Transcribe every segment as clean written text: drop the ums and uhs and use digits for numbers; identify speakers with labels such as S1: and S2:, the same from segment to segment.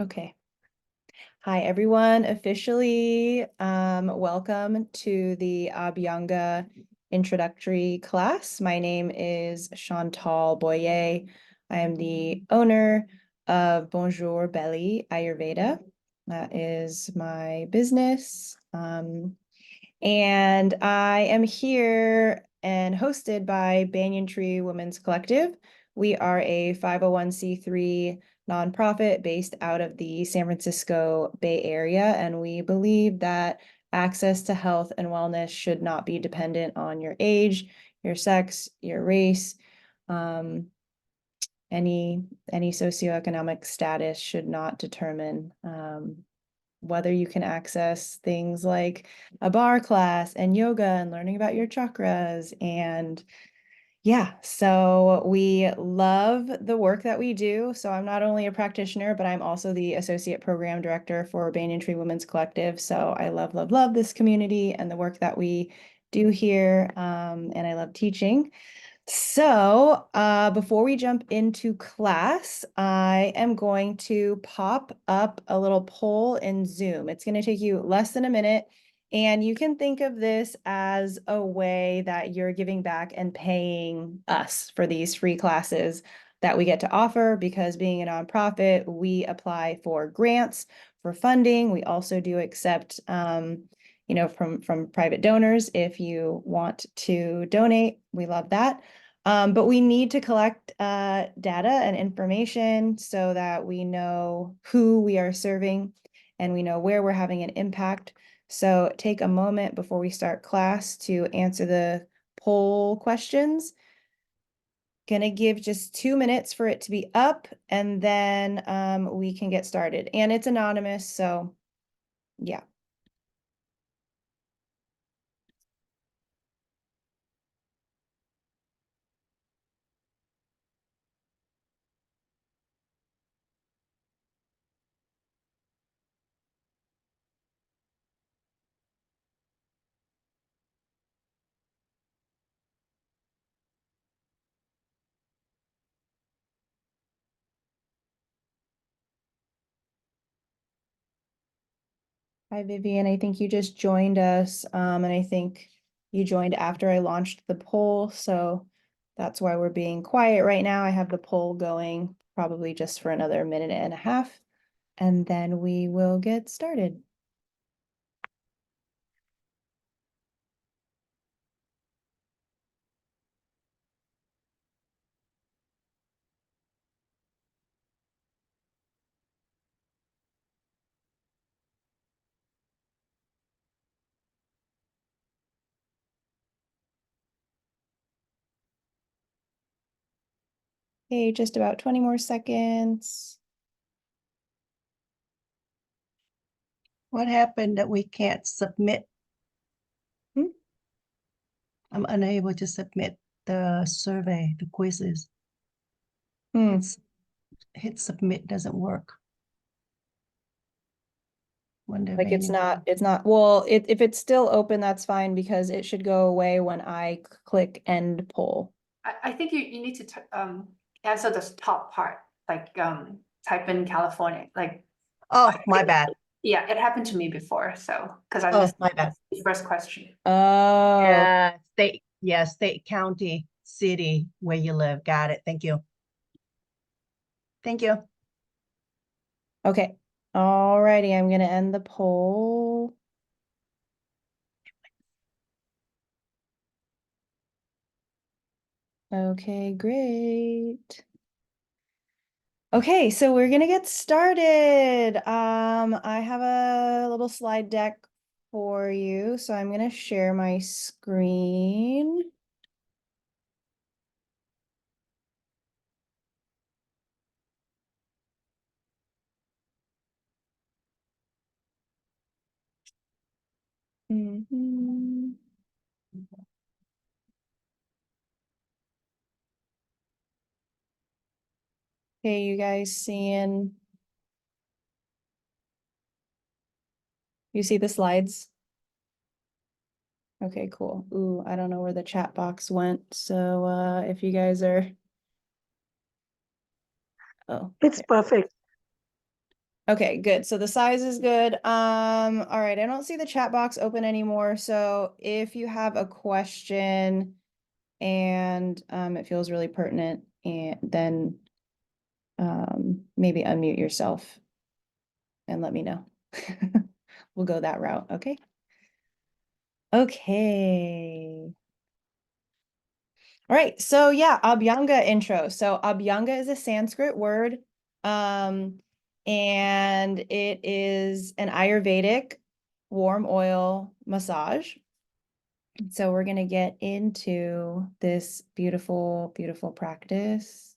S1: Okay. Hi, everyone. Officially, welcome to the Abhyanga introductory class. My name is Chantal Boyer. I am the owner of Bonjour Belly Ayurveda. That is my business. And I am here and hosted by Banyan Women's Collective. We are a 501c3 nonprofit based out of the San Francisco Bay Area, and we believe that access to health and wellness should not be dependent on your age, your sex, your race. Any socioeconomic status should not determine whether you can access things like a bar class and yoga and learning about your chakras. And yeah, so we love the work that we do. So I'm not only a practitioner, but I'm also the associate program director for Banyan Tree Women's Collective. So I love, love, love this community and the work that we do here. And I love teaching. So before we jump into class, I am going to pop up a little poll in Zoom. It's going to take you less than a minute, and you can think of this as a way that you're giving back and paying us for these free classes that we get to offer, because being a nonprofit, we apply for grants for funding. We also do accept from private donors. If you want to donate, we love that. But we need to collect data and information so that we know who we are serving and we know where we're having an impact. So take a moment before we start class to answer the poll questions. Gonna give just 2 minutes for it to be up, and then we can get started. And it's anonymous, so yeah. Hi, Vivian. I think you just joined us, and I think you joined after I launched the poll, so that's why we're being quiet right now. I have the poll going probably just for another minute and a half, and then we will get started. Okay, just about 20 more seconds.
S2: What happened that we can't submit? I'm unable to submit the survey, the quizzes. Hit submit doesn't work. Wonder
S1: Like it's not, well, if it's still open, that's fine, because it should go away when I click end poll.
S3: I think you need to answer the top part, like type in California, like.
S2: Oh, my bad.
S3: Yeah, it happened to me before, so because I
S2: Oh,
S3: missed
S2: my bad.
S3: the first question.
S1: Oh,
S2: Yeah, state, county, city, where you live. Got it. Thank you. Thank you.
S1: okay. Alrighty, I'm gonna end the poll. Okay, great. Okay, so we're gonna get started. I have a little slide deck for you, so I'm gonna share my screen. Mm-hmm. Okay, you guys seeing? You see the slides? Okay, cool. Ooh, I don't know where the chat box went. So if you guys are, oh,
S4: it's perfect.
S1: Okay, good. So the size is good. All right, I don't see the chat box open anymore. So if you have a question and it feels really pertinent, and then maybe unmute yourself and let me know. We'll go that route, okay? Okay. All right, so yeah, Abhyanga intro. So Abhyanga is a Sanskrit word, and it is an Ayurvedic warm oil massage. So we're gonna get into this beautiful, beautiful practice.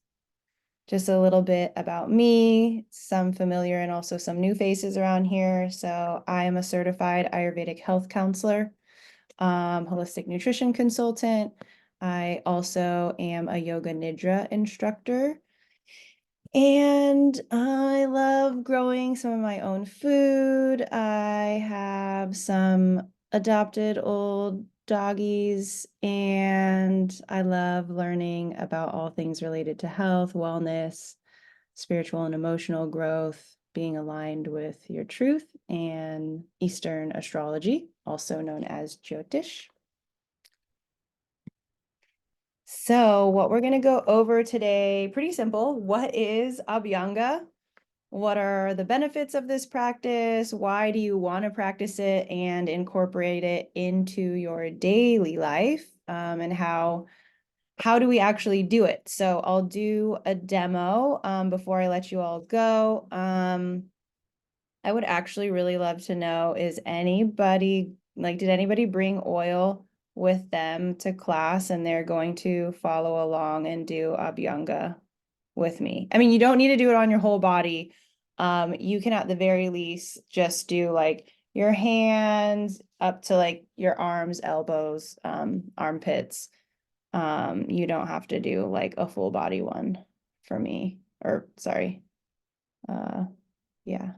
S1: Just a little bit about me, some familiar and also some new faces around here. So I am a certified Ayurvedic health counselor, holistic nutrition consultant. I also am a yoga nidra instructor. And I love growing some of my own food. I have some adopted old doggies, and I love learning about all things related to health, wellness, spiritual and emotional growth, being aligned with your truth, and Eastern astrology, also known as Jyotish. So what we're going to go over today, pretty simple. What is Abhyanga? What are the benefits of this practice? Why do you want to practice it and incorporate it into your daily life? And how do we actually do it? So I'll do a demo before I let you all go. I would actually really love to know, did anybody bring oil with them to class and they're going to follow along and do Abhyanga with me? I mean, you don't need to do it on your whole body. You can at the very least just do like your hands up to like your arms, elbows, armpits. You don't have to do like a full body one for me, or sorry. Yeah.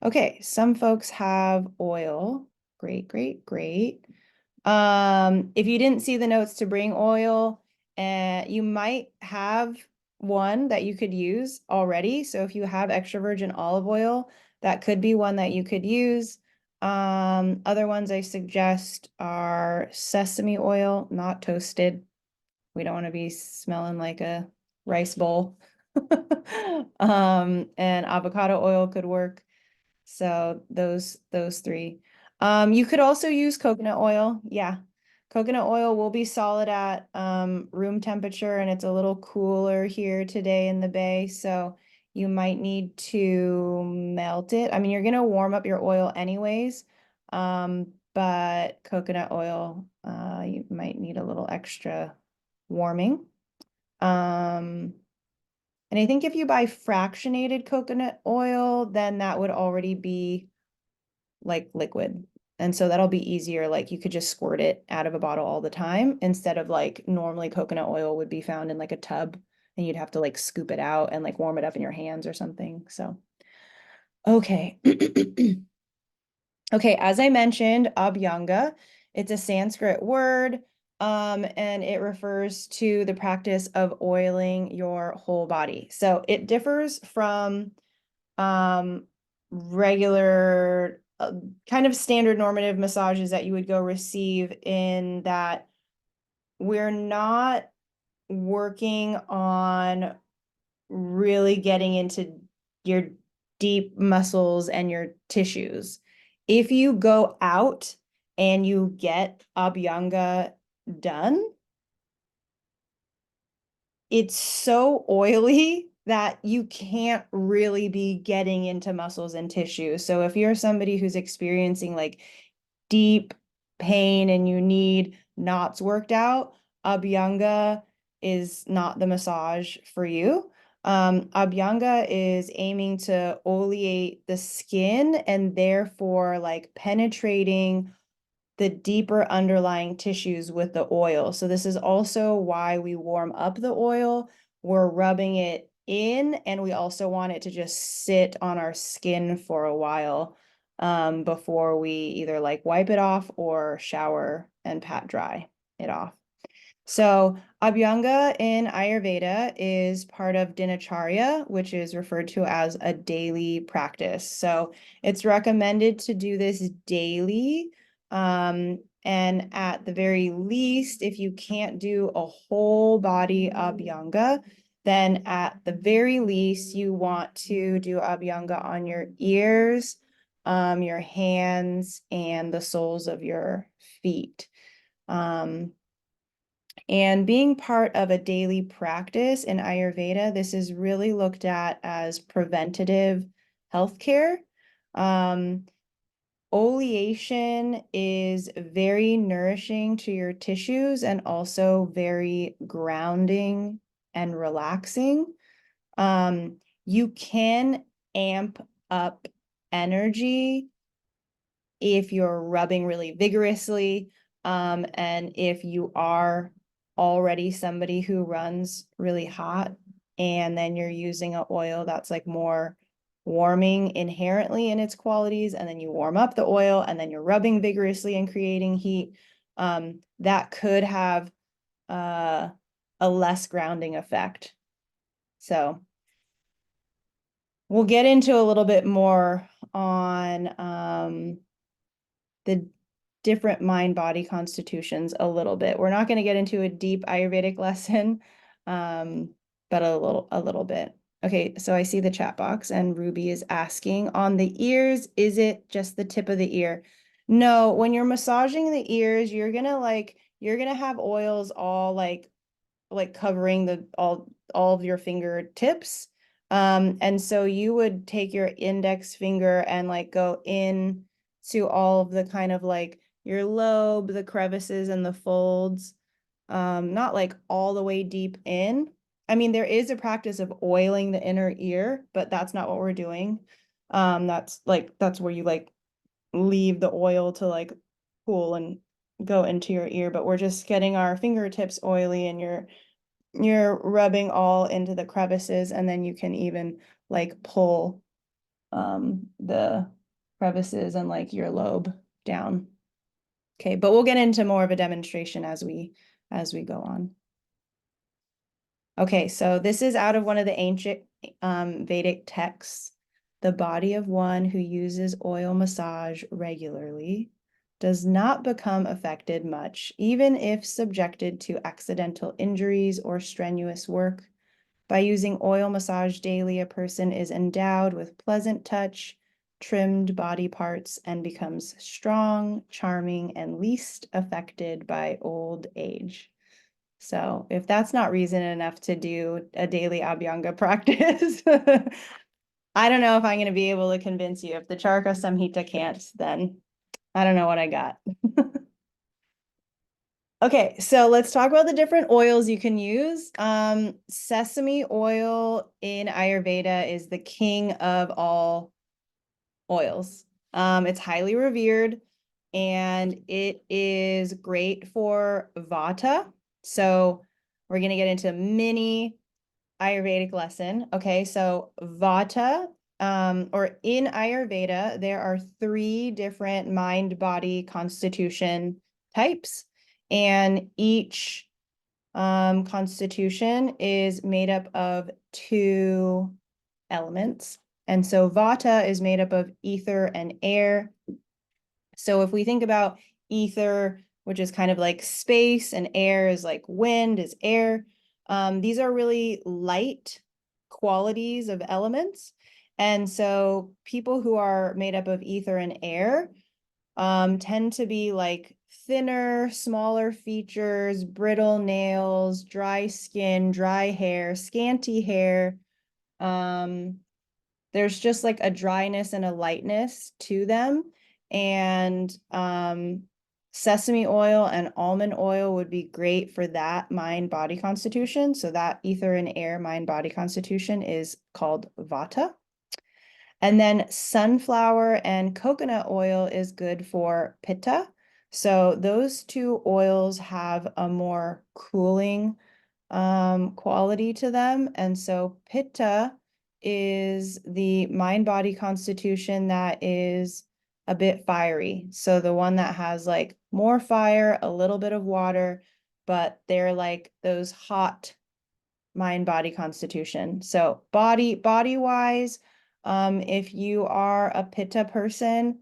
S1: Okay, some folks have oil. Great, great, great. If you didn't see the notes to bring oil, you might have one that you could use already. So if you have extra virgin olive oil, that could be one that you could use. Other ones I suggest are sesame oil, not toasted. We don't want to be smelling like a rice bowl. And avocado oil could work. So those three. You could also use coconut oil. Yeah. Coconut oil will be solid at room temperature, and it's a little cooler here today in the Bay. So you might need to melt it. I mean, you're gonna warm up your oil anyways. But coconut oil, you might need a little extra warming. And I think if you buy fractionated coconut oil, then that would already be like liquid. And so that'll be easier. Like you could just squirt it out of a bottle all the time instead of like normally coconut oil would be found in like a tub and you'd have to like scoop it out and like warm it up in your hands or something. So, okay. Okay, as I mentioned, Abhyanga, it's a Sanskrit word, and it refers to the practice of oiling your whole body. So it differs from regular kind of standard normative massages that you would go receive, in that we're not working on really getting into your deep muscles and your tissues. If you go out and you get Abhyanga done, it's so oily that you can't really be getting into muscles and tissue. So if you're somebody who's experiencing like deep pain and you need knots worked out, Abhyanga is not the massage for you. Abhyanga is aiming to oleate the skin and therefore like penetrating the deeper underlying tissues with the oil. So this is also why we warm up the oil. We're rubbing it in, and we also want it to just sit on our skin for a while before we either like wipe it off or shower and pat dry it off. So Abhyanga in Ayurveda is part of dinacharya, which is referred to as a daily practice. So it's recommended to do this daily. And at the very least, if you can't do a whole body Abhyanga, then at the very least, you want to do Abhyanga on your ears, your hands, and the soles of your feet. And being part of a daily practice in Ayurveda, this is really looked at as preventative healthcare. Oleation is very nourishing to your tissues and also very grounding and relaxing. You can amp up energy if you're rubbing really vigorously, and if you are already somebody who runs really hot, and then you're using an oil that's like more warming inherently in its qualities, and then you warm up the oil, and then you're rubbing vigorously and creating heat, that could have a less grounding effect. So we'll get into a little bit more on the different mind-body constitutions a little bit. We're not going to get into a deep Ayurvedic lesson, but a little bit. Okay, so I see the chat box and Ruby is asking, on the ears, is it just the tip of the ear? No, when you're massaging the ears, you're gonna have oils all like covering all of your fingertips. And so you would take your index finger and like go in to all of the kind of like your lobe, the crevices and the folds, not like all the way deep in. I mean, there is a practice of oiling the inner ear, but that's not what we're doing. That's where you like leave the oil to like cool and go into your ear, but we're just getting our fingertips oily and you're rubbing all into the crevices, and then you can even like pull the crevices and like your lobe down. Okay, but we'll get into more of a demonstration as we go on. Okay, so this is out of one of the ancient Vedic texts. The body of one who uses oil massage regularly does not become affected much, even if subjected to accidental injuries or strenuous work. By using oil massage daily, a person is endowed with pleasant touch, trimmed body parts, and becomes strong, charming, and least affected by old age. So if that's not reason enough to do a daily Abhyanga practice, I don't know if I'm going to be able to convince you. If the Charaka Samhita can't, then I don't know what I got. Okay, so let's talk about the different oils you can use. Sesame oil in Ayurveda is the king of all oils. It's highly revered and it is great for Vata. So we're going to get into a mini Ayurvedic lesson. Okay, so Vata, or in Ayurveda, there are 3 different mind-body constitution types, and each constitution is made up of 2 elements. And so Vata is made up of ether and air. So if we think about ether, which is kind of like space, and air is like wind, is air. These are really light qualities of elements. And so people who are made up of ether and air tend to be like thinner, smaller features, brittle nails, dry skin, dry hair, scanty hair. There's just like a dryness and a lightness to them. And sesame oil and almond oil would be great for that mind-body constitution. So that ether and air mind-body constitution is called Vata. And then sunflower and coconut oil is good for Pitta. So those 2 oils have a more cooling quality to them. And so Pitta is the mind-body constitution that is a bit fiery. So the one that has like more fire, a little bit of water, but they're like those hot mind body constitution. So body wise, if you are a pitta person,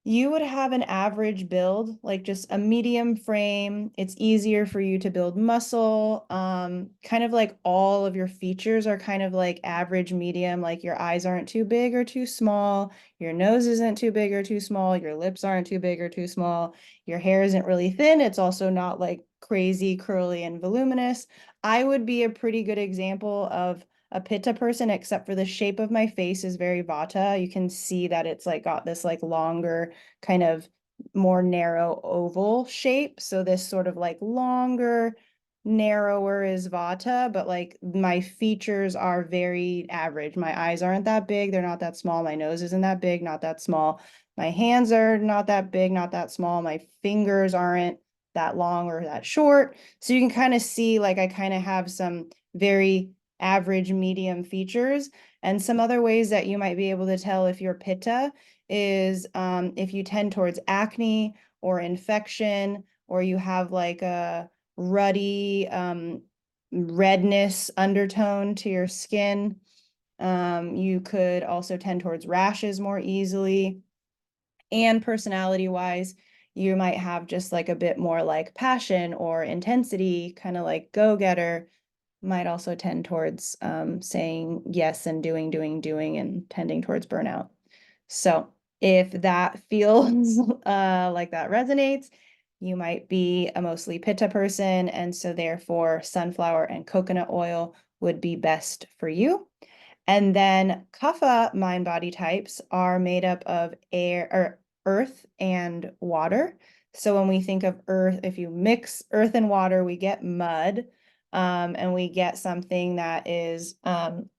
S1: you would have an average build, like just a medium frame. It's easier for you to build muscle. Kind of like all of your features are kind of like average medium, like your eyes aren't too big or too small, your nose isn't too big or too small, your lips aren't too big or too small, your hair isn't really thin. It's also not like crazy curly and voluminous. I would be a pretty good example of a pitta person, except for the shape of my face is very vata. You can see that it's like got this like longer, kind of more narrow oval shape. So this sort of like longer, narrower is vata, but like my features are very average. My eyes aren't that big, they're not that small. My nose isn't that big, not that small. My hands are not that big, not that small. My fingers aren't that long or that short. So you can kind of see like I kind of have some very average medium features. And some other ways that you might be able to tell if you're pitta is if you tend towards acne or infection, or you have like a ruddy redness undertone to your skin. You could also tend towards rashes more easily. And personality wise, you might have just like a bit more like passion or intensity, kind of like go-getter. Might also tend towards saying yes and doing, and tending towards burnout. So if that feels like that resonates, you might be a mostly pitta person, and so therefore sunflower and coconut oil would be best for you. And then kapha mind body types are made up of air or earth and water. So when we think of earth, if you mix earth and water, we get mud, and we get something that is kind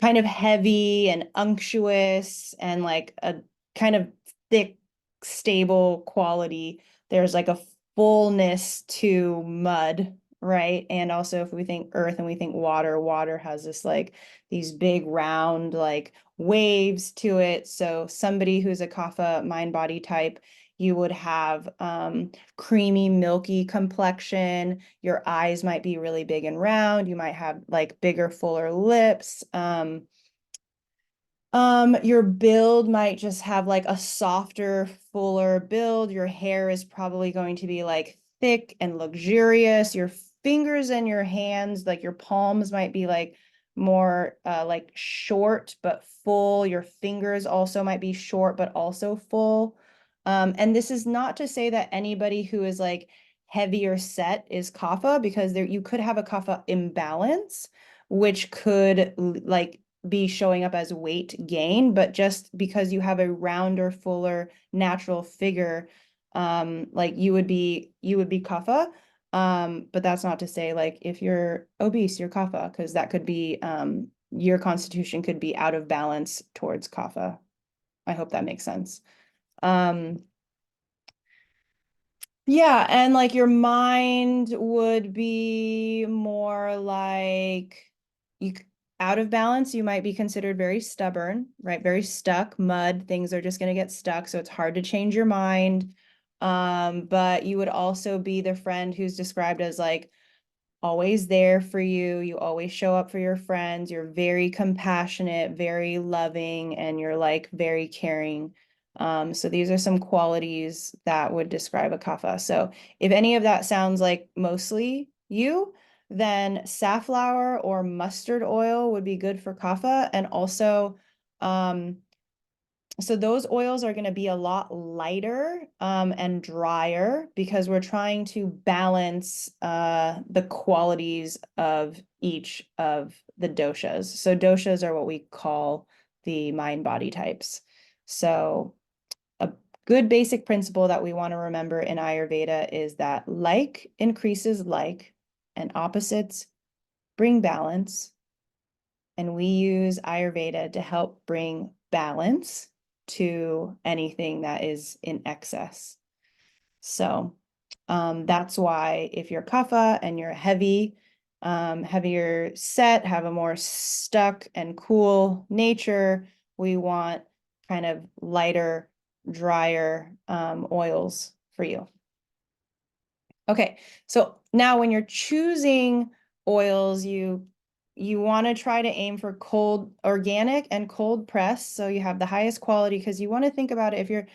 S1: of heavy and unctuous and like a kind of thick, stable quality. There's like a fullness to mud, right? And also if we think earth and we think water, water has this like these big round like waves to it. So somebody who's a kapha mind body type, you would have creamy, milky complexion. Your eyes might be really big and round. You might have like bigger, fuller lips. Your build might just have like a softer, fuller build. Your hair is probably going to be like thick and luxurious. Your fingers and your hands, like your palms might be like more like short but full. Your fingers also might be short but also full. And this is not to say that anybody who is like heavier set is kapha, because there you could have a kapha imbalance, which could like be showing up as weight gain, but just because you have a rounder, fuller, natural figure, like you would be kapha. But that's not to say like if you're obese, you're kapha, because that could be your constitution could be out of balance towards kapha. I hope that makes sense. Yeah, and like your mind would be more like you out of balance, you might be considered very stubborn, right? Very stuck, mud, things are just going to get stuck, so it's hard to change your mind. But you would also be the friend who's described as like always there for you. You always show up for your friends. You're very compassionate, very loving, and you're like very caring. So these are some qualities that would describe a kapha. So if any of that sounds like mostly you, then safflower or mustard oil would be good for kapha. And also, so those oils are going to be a lot lighter and drier, because we're trying to balance the qualities of each of the doshas. So doshas are what we call the mind body types. So a good basic principle that we want to remember in Ayurveda is that like increases like, and opposites bring balance. And we use Ayurveda to help bring balance to anything that is in excess. So that's why if you're kapha and you're heavy, heavier set, have a more stuck and cool nature, we want kind of lighter, drier oils for you. Okay, so now when you're choosing oils, you want to try to aim for cold organic and cold press, so you have the highest quality, because you want to think about it. If you're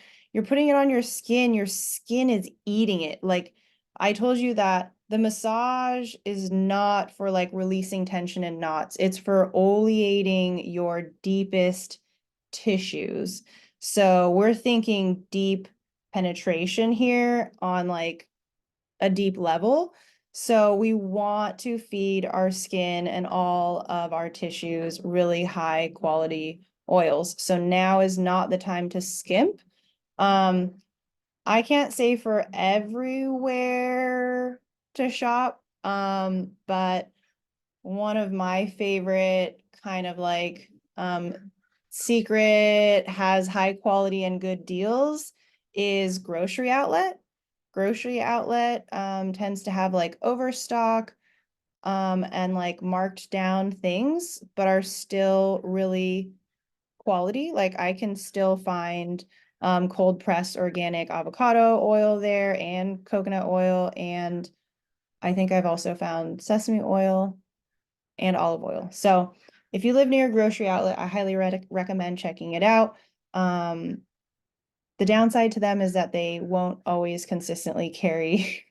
S1: putting it on your skin is eating it. Like I told you that the massage is not for like releasing tension and knots. It's for oleating your deepest tissues. So we're thinking deep penetration here on like a deep level. So we want to feed our skin and all of our tissues really high quality oils. So now is not the time to skimp. I can't say for everywhere to shop, but one of my favorite kind of like secret has high quality and good deals is Grocery Outlet. Grocery Outlet tends to have like overstock and like marked down things, but are still really quality. Like I can still find cold pressed organic avocado oil there and coconut oil. And I think I've also found sesame oil and olive oil. So if you live near a grocery outlet, I highly recommend checking it out. The downside to them is that they won't always consistently carry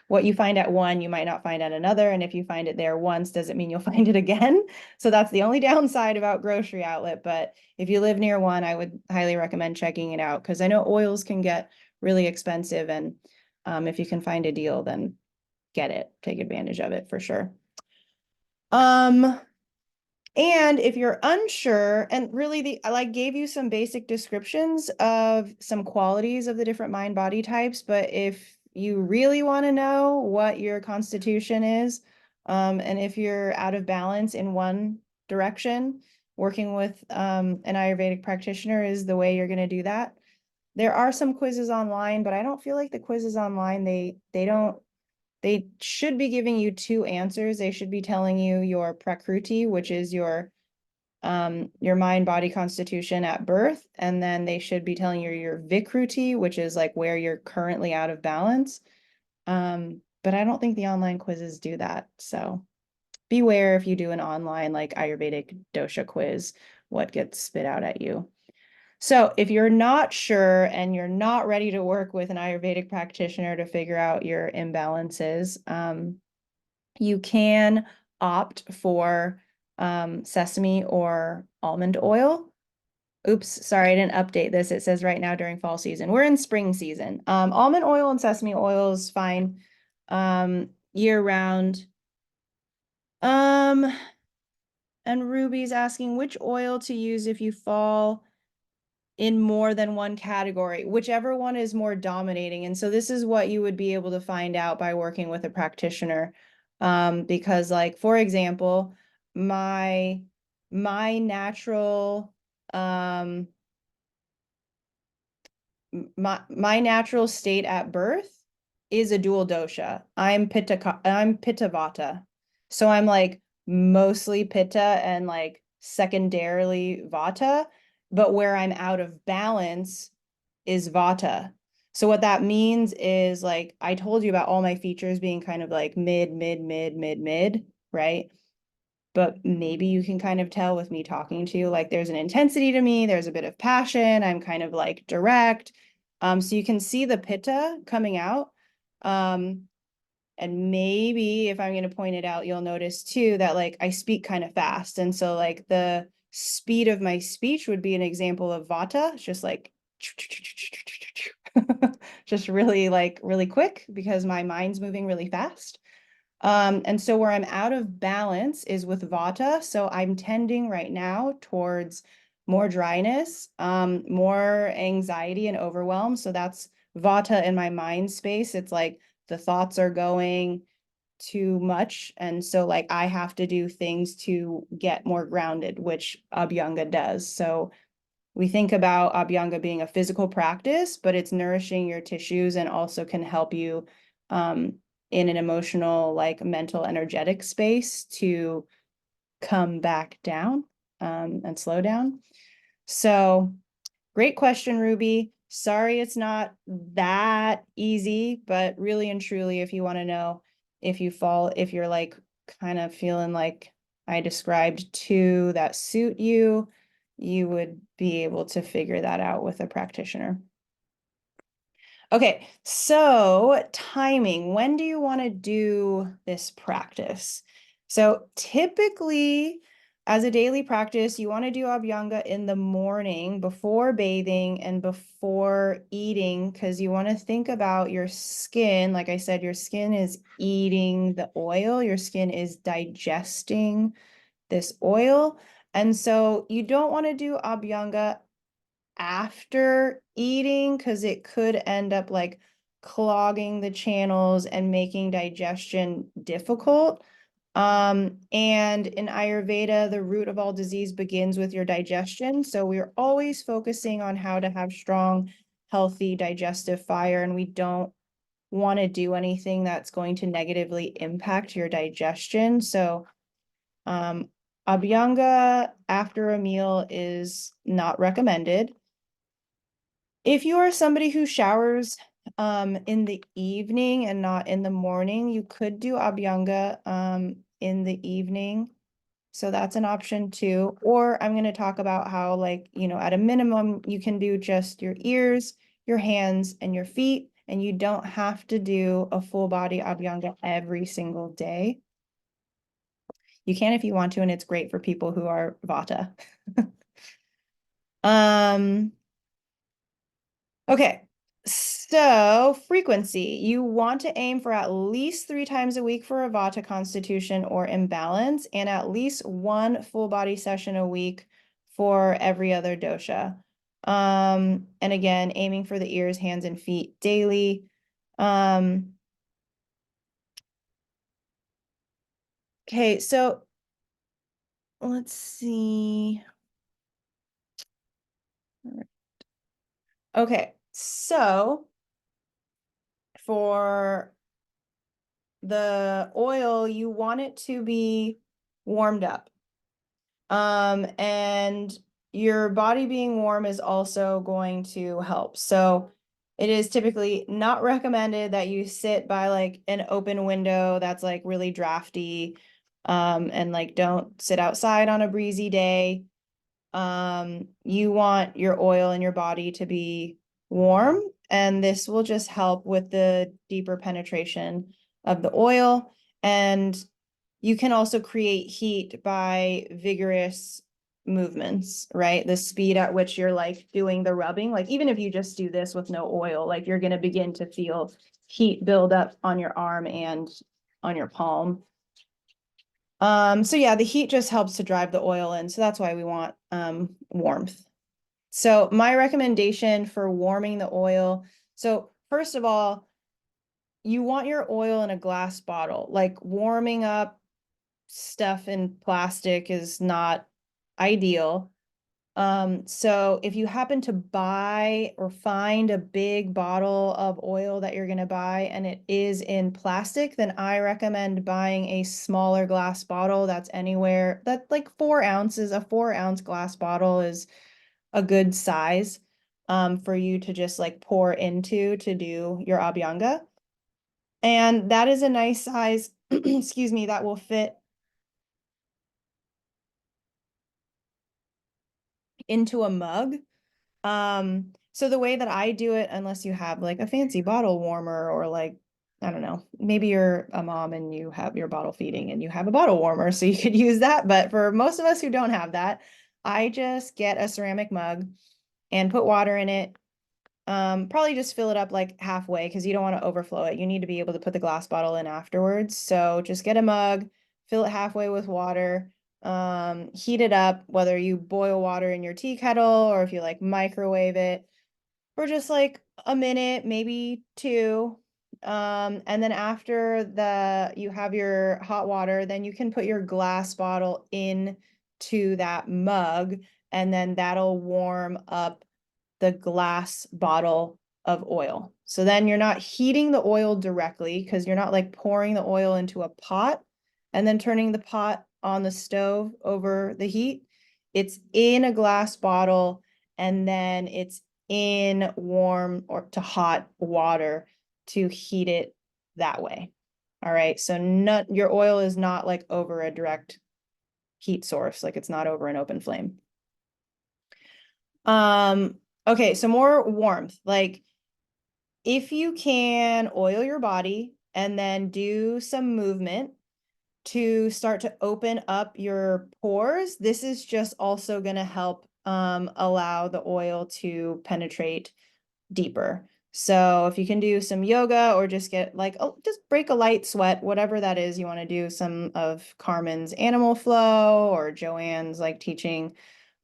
S1: what you find at one, you might not find at another. And if you find it there once, doesn't mean you'll find it again. So that's the only downside about grocery outlet. But if you live near one, I would highly recommend checking it out, because I know oils can get really expensive. And if you can find a deal, then get it, take advantage of it for sure. And if you're unsure, and really I like gave you some basic descriptions of some qualities of the different mind body types, but if you really want to know what your constitution is, and if you're out of balance in one direction, working with an Ayurvedic practitioner is the way you're going to do that. There are some quizzes online, but I don't feel like the quizzes online, they should be giving you two answers. They should be telling you your prakruti, which is your mind, body constitution at birth. And then they should be telling you your vikruti, which is like where you're currently out of balance. But I don't think the online quizzes do that. So beware if you do an online like Ayurvedic dosha quiz, what gets spit out at you. So if you're not sure and you're not ready to work with an Ayurvedic practitioner to figure out your imbalances, you can opt for sesame or almond oil. Oops, sorry, I didn't update this. It says right now during fall season. We're in spring season. Almond oil and sesame oil is fine year round. And Ruby's asking which oil to use if you fall in more than one category, whichever one is more dominating. And so this is what you would be able to find out by working with a practitioner. Because like, for example, my natural, my natural state at birth is a dual dosha. I'm Pitta Vata. So I'm like mostly Pitta and like secondarily Vata, but where I'm out of balance is Vata. So what that means is like I told you about all my features being kind of like mid, right? But maybe you can kind of tell with me talking to you, like there's an intensity to me, there's a bit of passion, I'm kind of like direct. So you can see the pitta coming out. And maybe if I'm going to point it out, you'll notice too that like I speak kind of fast. And so like the speed of my speech would be an example of vata. It's just like just really quick because my mind's moving really fast. And so where I'm out of balance is with vata. So I'm tending right now towards more dryness, more anxiety and overwhelm. So that's vata in my mind space. It's like the thoughts are going too much. And so like I have to do things to get more grounded, which Abhyanga does. So we think about Abhyanga being a physical practice, but it's nourishing your tissues and also can help you in an emotional, like mental, energetic space to come back down and slow down. So great question, Ruby. Sorry, it's not that easy, but really and truly, if you want to know if you're like kind of feeling like I described two that suit you, you would be able to figure that out with a practitioner. Okay, so timing. When do you want to do this practice? So typically, as a daily practice, you want to do Abhyanga in the morning before bathing and before eating, because you want to think about your skin. Like I said, your skin is eating the oil, your skin is digesting this oil. And so you don't want to do Abhyanga after eating because it could end up like clogging the channels and making digestion difficult. And in Ayurveda, the root of all disease begins with your digestion. So we're always focusing on how to have strong, healthy digestive fire, and we don't want to do anything that's going to negatively impact your digestion. So Abhyanga after a meal is not recommended. If you are somebody who showers in the evening and not in the morning, you could do Abhyanga in the evening. So that's an option too. Or I'm going to talk about how, like, at a minimum, you can do just your ears, your hands, and your feet, and you don't have to do a full body Abhyanga every single day. You can if you want to, and it's great for people who are Vata. Okay, so frequency. You want to aim for at least 3 times a week for a Vata constitution or imbalance, and at least 1 full body session a week for every other dosha. And again, aiming for the ears, hands, and feet daily. Okay, so let's see. Okay, so for the oil, you want it to be warmed up. And your body being warm is also going to help. So it is typically not recommended that you sit by like an open window that's like really drafty. And like don't sit outside on a breezy day. You want your oil in your body to be warm, and this will just help with the deeper penetration of the oil. And you can also create heat by vigorous movements, right? The speed at which you're like doing the rubbing, like even if you just do this with no oil, like you're going to begin to feel heat build up on your arm and on your palm. So yeah, the heat just helps to drive the oil in. So that's why we want warmth. So my recommendation for warming the oil. So first of all, you want your oil in a glass bottle. Like warming up stuff in plastic is not ideal. So if you happen to buy or find a big bottle of oil that you're going to buy and it is in plastic, then I recommend buying a smaller glass bottle that's anywhere that like 4 ounces. A 4-ounce glass bottle is a good size for you to just like pour into to do your Abhyanga. And that is a nice size, excuse me, that will fit into a mug. So the way that I do it, unless you have like a fancy bottle warmer or like, I don't know, maybe you're a mom and you have your bottle feeding and you have a bottle warmer, so you could use that. But for most of us who don't have that, I just get a ceramic mug and put water in it. Probably just fill it up like halfway because you don't want to overflow it. You need to be able to put the glass bottle in afterwards. So just get a mug, fill it halfway with water, heat it up, whether you boil water in your tea kettle or if you like microwave it for just like a minute, maybe 2. And then after you have your hot water, then you can put your glass bottle into that mug, and then that'll warm up the glass bottle of oil. So then you're not heating the oil directly because you're not like pouring the oil into a pot and then turning the pot on the stove over the heat. It's in a glass bottle and then it's in warm or to hot water to heat it that way. All right, so not your oil is not like over a direct heat source, like it's not over an open flame. Okay, so more warmth. Like if you can oil your body and then do some movement to start to open up your pores, this is just also going to help allow the oil to penetrate deeper. So if you can do some yoga or just get like, oh, just break a light sweat, whatever that is, you want to do some of Carmen's animal flow or Joanne's like teaching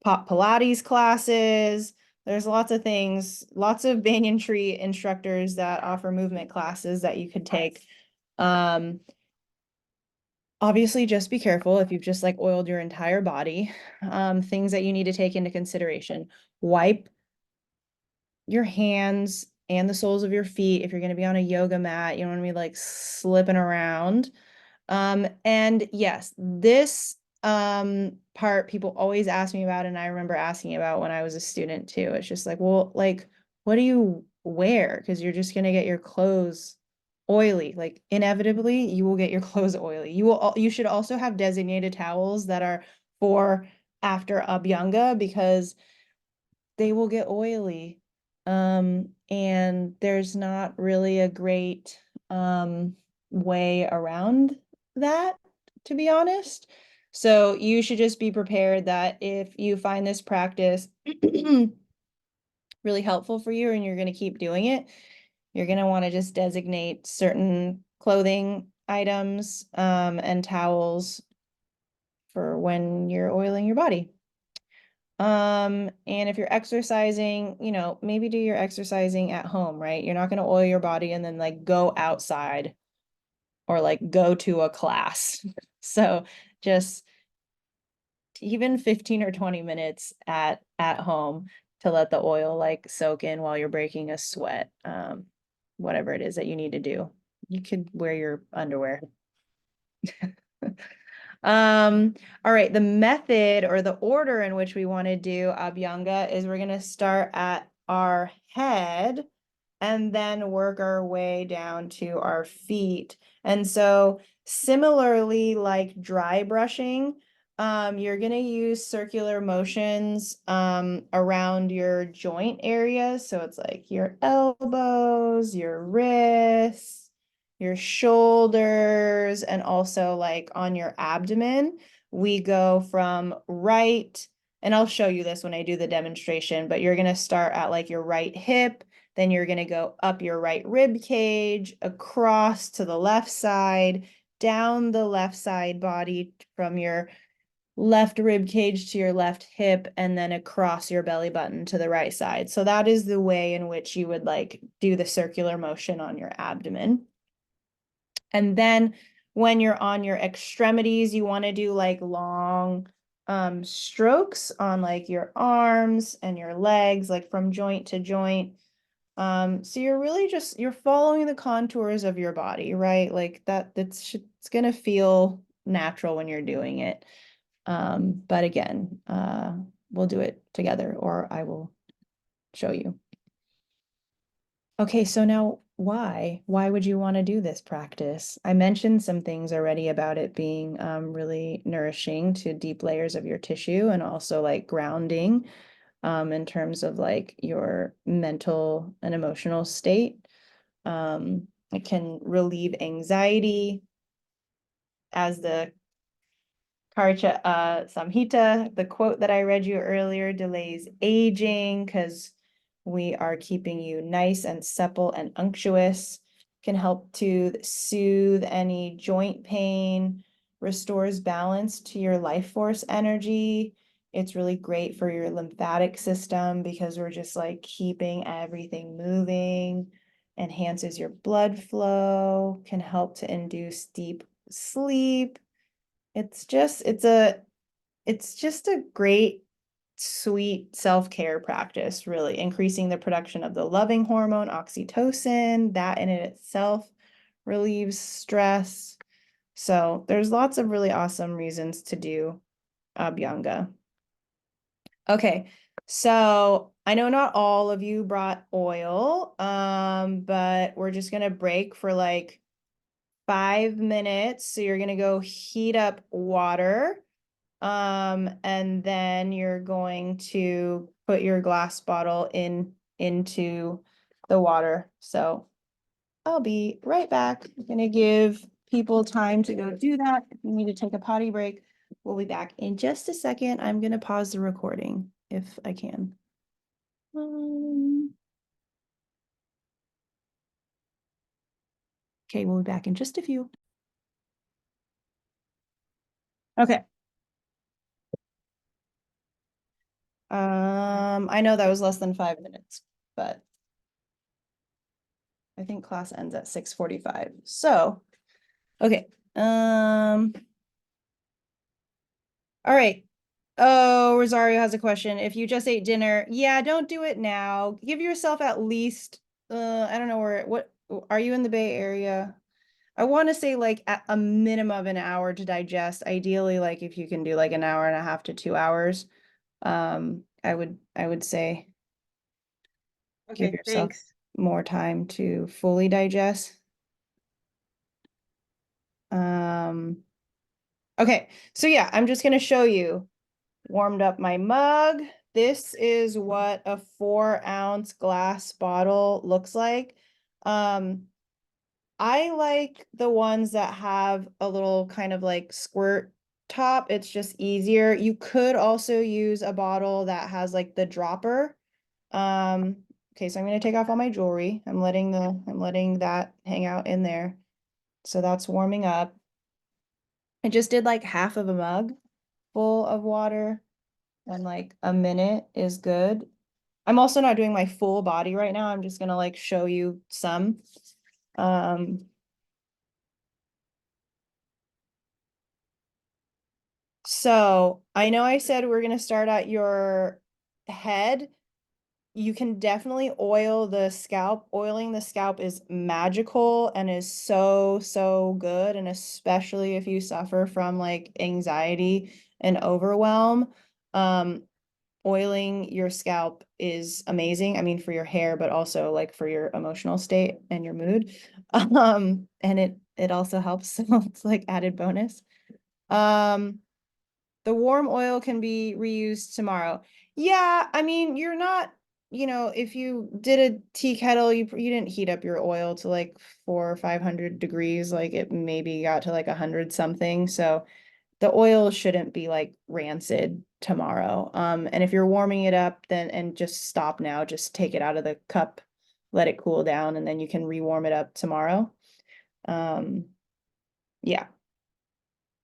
S1: pop Pilates classes. There's lots of things, lots of banyan tree instructors that offer movement classes that you could take. Obviously, just be careful if you've just like oiled your entire body. Things that you need to take into consideration. Wipe your hands and the soles of your feet. If you're going to be on a yoga mat, you don't want to be like slipping around. And yes, this part people always ask me about, and I remember asking about when I was a student too. It's just like, well, like, what do you wear? Because you're just going to get your clothes oily. Like inevitably, you will get your clothes oily. You should also have designated towels that are for after Abhyanga because they will get oily. And there's not really a great way around that, to be honest. So you should just be prepared that if you find this practice really helpful for you and you're going to keep doing it, you're going to want to just designate certain clothing items and towels for when you're oiling your body. And if you're exercising, you know, maybe do your exercising at home, right? You're not going to oil your body and then like go outside or like go to a class. So just even 15 or 20 minutes at home to let the oil like soak in while you're breaking a sweat. Whatever it is that you need to do. You could wear your underwear. All right, the method or the order in which we want to do Abhyanga is we're going to start at our head and then work our way down to our feet. And so similarly, like dry brushing, you're going to use circular motions around your joint areas. So it's like your elbows, your wrists, your shoulders, and also like on your abdomen. We go from right, and I'll show you this when I do the demonstration, but you're going to start at like your right hip, then you're going to go up your right rib cage, across to the left side, down the left side body from your left rib cage to your left hip, and then across your belly button to the right side. So that is the way in which you would like do the circular motion on your abdomen. And then when you're on your extremities, you want to do like long strokes on like your arms and your legs, like from joint to joint. So you're really just, you're following the contours of your body, right? Like it's gonna feel natural when you're doing it. But again, we'll do it together or I will show you. Okay, so now why? Why would you want to do this practice? I mentioned some things already about it being really nourishing to deep layers of your tissue and also like grounding in terms of like your mental and emotional state. It can relieve anxiety as the Karcha Samhita, the quote that I read you earlier, delays aging because we are keeping you nice and supple and unctuous, can help to soothe any joint pain, restores balance to your life force energy. It's really great for your lymphatic system because we're just like keeping everything moving, enhances your blood flow, can help to induce deep sleep. It's just a great, sweet self-care practice, really, increasing the production of the loving hormone, oxytocin. That in it itself relieves stress. So there's lots of really awesome reasons to do Abhyanga. Okay, so I know not all of you brought oil, but we're just gonna break for like 5 minutes. So you're gonna go heat up water. And then you're going to put your glass bottle into the water. So I'll be right back. I'm gonna give people time to go do that. If you need to take a potty break, we'll be back in just a second. I'm gonna pause the recording if I can. Okay, we'll be back in just a few. Okay. I know that was less than 5 minutes, but I think class ends at 6:45. So, okay. All right. Oh, Rosario has a question. If you just ate dinner, yeah, don't do it now. Give yourself at least, I don't know what are you in the Bay Area? I want to say like at a minimum of an hour to digest. Ideally, like if you can do like an hour and a half to 2 hours, I would say give
S2: Okay,
S1: yourself
S2: thanks.
S1: more time to fully digest. Okay, so yeah, I'm just gonna show you. Warmed up my mug. This is what a 4-ounce glass bottle looks like. I like the ones that have a little kind of like squirt top. It's just easier. You could also use a bottle that has like the dropper. Okay, so I'm gonna take off all my jewelry. I'm letting that hang out in there. So that's warming up. I just did like half of a mug full of water, and like a minute is good. I'm also not doing my full body right now. I'm just gonna like show you some. So I know I said we're gonna start at your head. You can definitely oil the scalp. Oiling the scalp is magical and is so, so good. And especially if you suffer from like anxiety and overwhelm, oiling your scalp is amazing. I mean, for your hair, but also like for your emotional state and your mood. And it also helps. So it's like added bonus. The warm oil can be reused tomorrow. Yeah, I mean, you're not, if you did a tea kettle, you didn't heat up your oil to like 400 or 500 degrees, like it maybe got to like 100 something. So the oil shouldn't be like rancid tomorrow. And if you're warming it up, then and just stop now, just take it out of the cup, let it cool down, and then you can rewarm it up tomorrow. Yeah.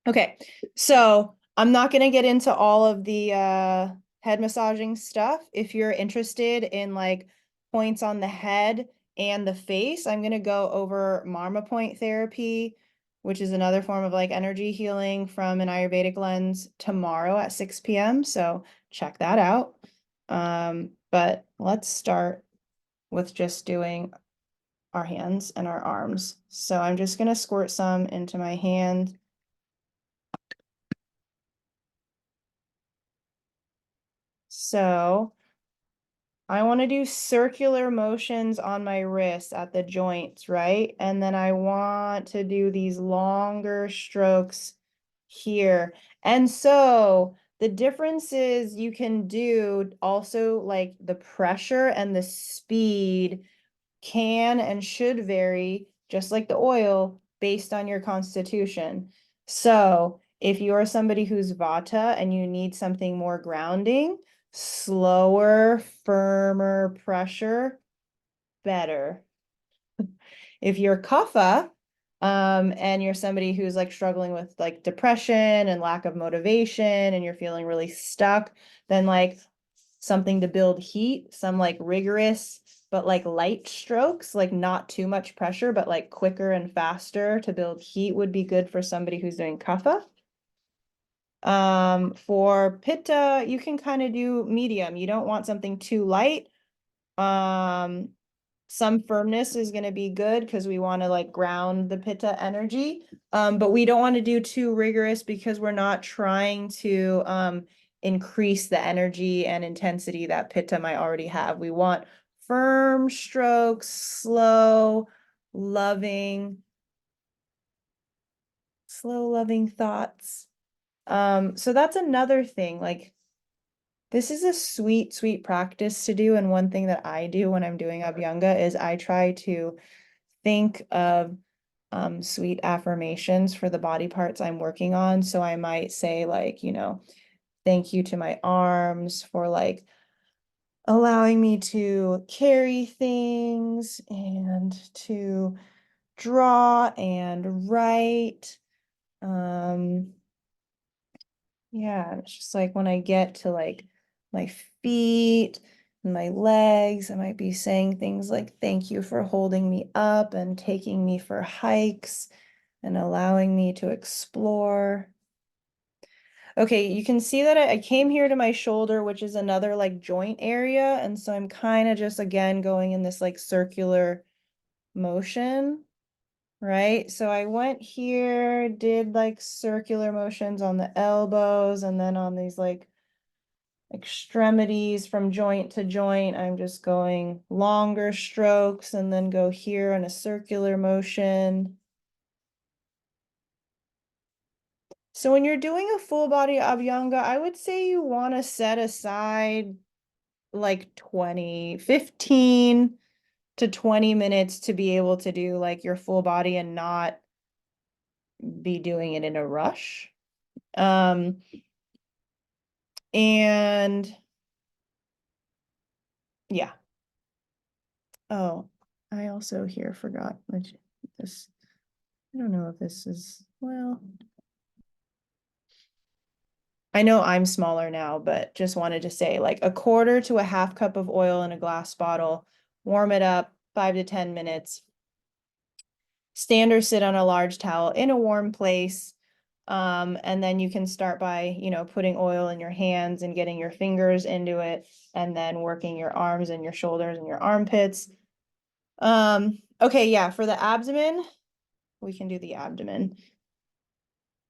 S1: Okay, so I'm not gonna get into all of the head massaging stuff. If you're interested in like points on the head and the face, I'm gonna go over Marma point therapy, which is another form of like energy healing from an Ayurvedic lens tomorrow at 6 p.m. So check that out. But let's start with just doing our hands and our arms. So I'm just gonna squirt some into my hand. So I want to do circular motions on my wrist at the joints, right? And then I want to do these longer strokes here. And so the difference is you can do also like the pressure and the speed can and should vary, just like the oil, based on your constitution. So if you're somebody who's Vata and you need something more grounding, slower, firmer pressure, better. If you're Kapha, and you're somebody who's like struggling with like depression and lack of motivation and you're feeling really stuck, then like something to build heat, some like rigorous but like light strokes, like not too much pressure, but like quicker and faster to build heat would be good for somebody who's doing Kapha. For Pitta, you can kind of do medium. You don't want something too light. Some firmness is going to be good because we want to like ground the Pitta energy. But we don't want to do too rigorous because we're not trying to increase the energy and intensity that pitta might already have. We want firm strokes, slow, loving thoughts. So that's another thing. Like, this is a sweet, sweet practice to do. And one thing that I do when I'm doing Abhyanga is I try to think of sweet affirmations for the body parts I'm working on. So I might say, like, you know, thank you to my arms for like allowing me to carry things and to draw and write. Yeah, it's just like when I get to like my feet and my legs, I might be saying things like, thank you for holding me up and taking me for hikes and allowing me to explore. Okay, you can see that I came here to my shoulder, which is another like joint area. And so I'm kind of just again going in this like circular motion, right? So I went here, did like circular motions on the elbows and then on these like extremities from joint to joint. I'm just going longer strokes and then go here in a circular motion. So when you're doing a full body Abhyanga, I would say you want to set aside like 15 to 20 minutes to be able to do like your full body and not be doing it in a rush. And yeah. Oh, I also here forgot this. I don't know if this is, well, I know I'm smaller now, but just wanted to say like a quarter to a half cup of oil in a glass bottle, warm it up 5 to 10 minutes, stand or sit on a large towel in a warm place. And then you can start by, you know, putting oil in your hands and getting your fingers into it, and then working your arms and your shoulders and your armpits. Okay, yeah, for the abdomen, we can do the abdomen.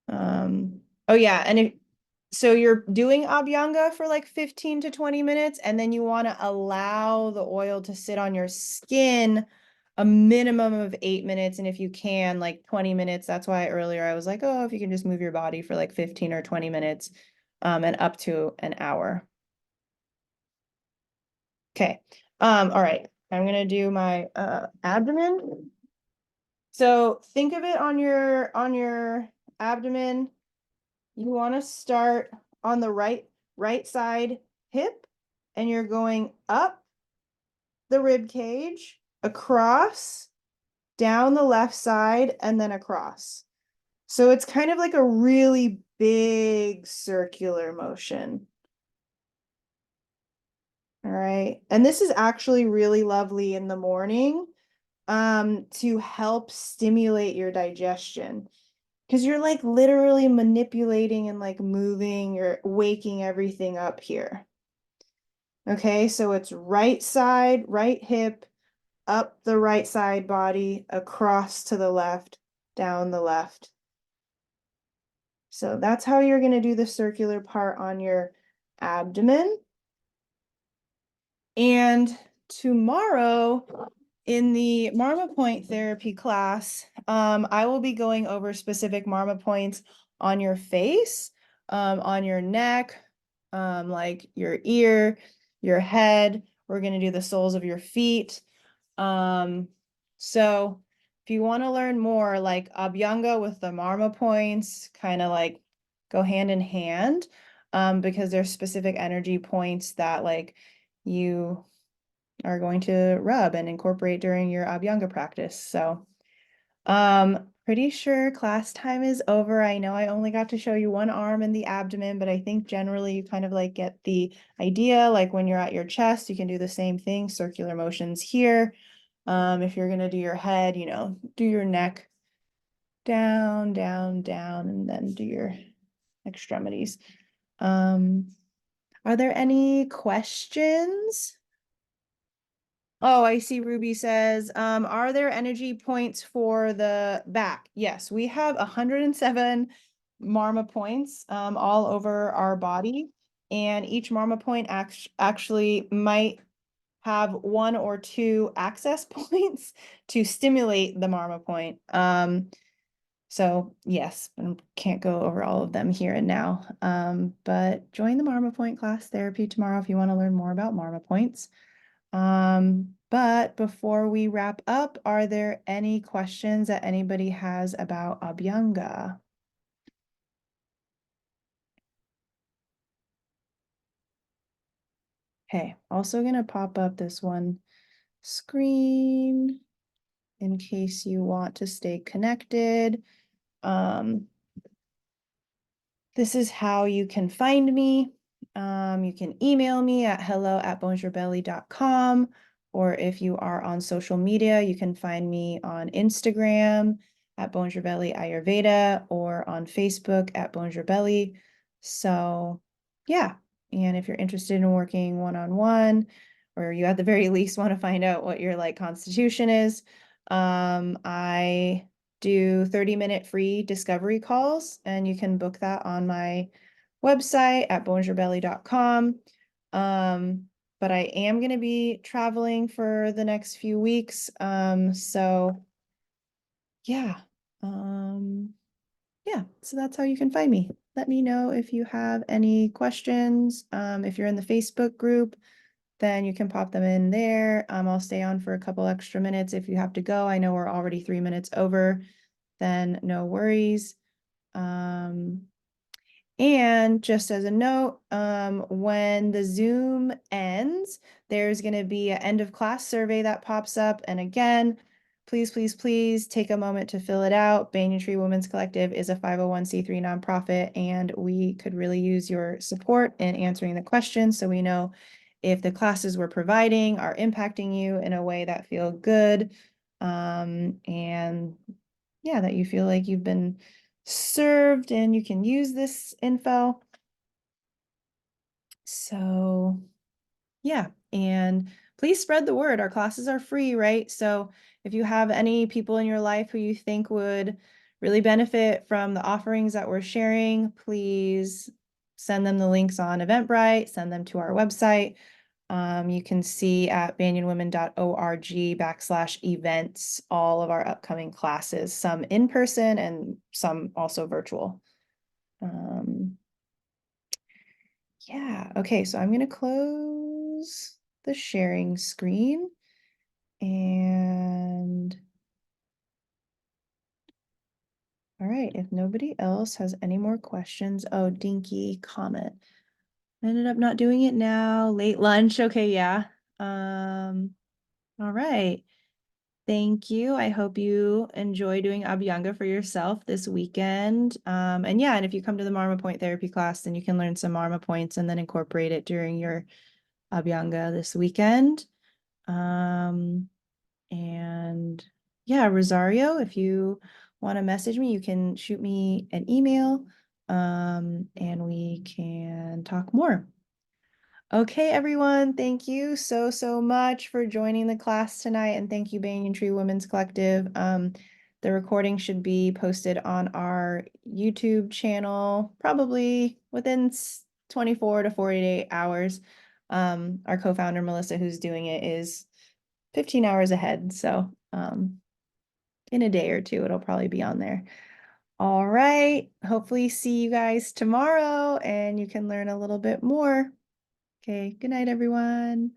S1: Oh yeah, and so you're doing Abhyanga for like 15 to 20 minutes, and then you want to allow the oil to sit on your skin a minimum of 8 minutes, and if you can, like 20 minutes. That's why earlier I was like, oh, if you can just move your body for like 15 or 20 minutes, and up to an hour. Okay. All right. I'm gonna do my abdomen. So think of it on your abdomen. You want to start on the right side hip, and you're going up the rib cage, across, down the left side, and then across. So it's kind of like a really big circular motion. All right. And this is actually really lovely in the morning to help stimulate your digestion. Because you're like literally manipulating and like moving, you're waking everything up here. Okay, so it's right side, right hip, up the right side body, across to the left, down the left. So that's how you're going to do the circular part on your abdomen. And tomorrow in the Marma Point therapy class, I will be going over specific Marma points on your face, on your neck, like your ear, your head. We're going to do the soles of your feet. So if you want to learn more, like Abhyanga with the Marma points, kind of like go hand in hand, because there's specific energy points that like you are going to rub and incorporate during your Abhyanga practice. So pretty sure class time is over. I know I only got to show you one arm and the abdomen, but I think generally you kind of like get the idea. Like when you're at your chest, you can do the same thing, circular motions here. If you're gonna do your head, you know, do your neck down, down, down, and then do your extremities. Are there any questions? Oh, I see Ruby says, are there energy points for the back? Yes, we have 107 Marma points all over our body. and each Marma point actually might have 1 or 2 access points to stimulate the Marma point. So yes, I can't go over all of them here and now. But join the Marma Point class therapy tomorrow if you want to learn more about Marma points. But before we wrap up, are there any questions that anybody has about Abhyanga? Okay, also gonna pop up this one screen in case you want to stay connected. This is how you can find me. You can email me at hello@bonjourbelly.com, or if you are on social media, you can find me on Instagram at Bonjourbelly Ayurveda or on Facebook at Bonjourbelly. So yeah, and if you're interested in working one-on-one, or you at the very least want to find out what your like constitution is, I do 30-minute free discovery calls, and you can book that on my website at bonjourbelly.com. But I am going to be traveling for the next few weeks. So yeah. Yeah, so that's how you can find me. Let me know if you have any questions. If you're in the Facebook group, then you can pop them in there. I'll stay on for a couple extra minutes if you have to go. I know we're already 3 minutes over, then no worries. And just as a note, when the Zoom ends, there's going to be an end of class survey that pops up. And again, please, please, please take a moment to fill it out. Banyan Tree Women's Collective is a 501c3 nonprofit, and we could really use your support in answering the questions so we know if the classes we're providing are impacting you in a way that feel good. And yeah, that you feel like you've been served and you can use this info. So yeah, and please spread the word. Our classes are free, right? So if you have any people in your life who you think would really benefit from the offerings that we're sharing, please send them the links on Eventbrite, send them to our website. You can see at banyanwomen.org/events all of our upcoming classes, some in person and some also virtual. Yeah, okay, so I'm going to close the sharing screen, and all right, if nobody else has any more questions. Oh, Dinky comment. Ended up not doing it now. Late lunch. Okay, yeah. All right. Thank you. I hope you enjoy doing Abhyanga for yourself this weekend. And yeah, and if you come to the Marma Point therapy class, then you can learn some Marma points and then incorporate it during your Abhyanga this weekend. And yeah, Rosario, if you want to message me, you can shoot me an email, and we can talk more. Okay, everyone, thank you so much for joining the class tonight, and thank you, Banyan Tree Women's Collective. The recording should be posted on our YouTube channel probably within 24 to 48 hours. Our co-founder, Melissa, who's doing it, is 15 hours ahead, so in a day or two, it'll probably be on there. All right, hopefully see you guys tomorrow, and you can learn a little bit more. Okay, good night, everyone.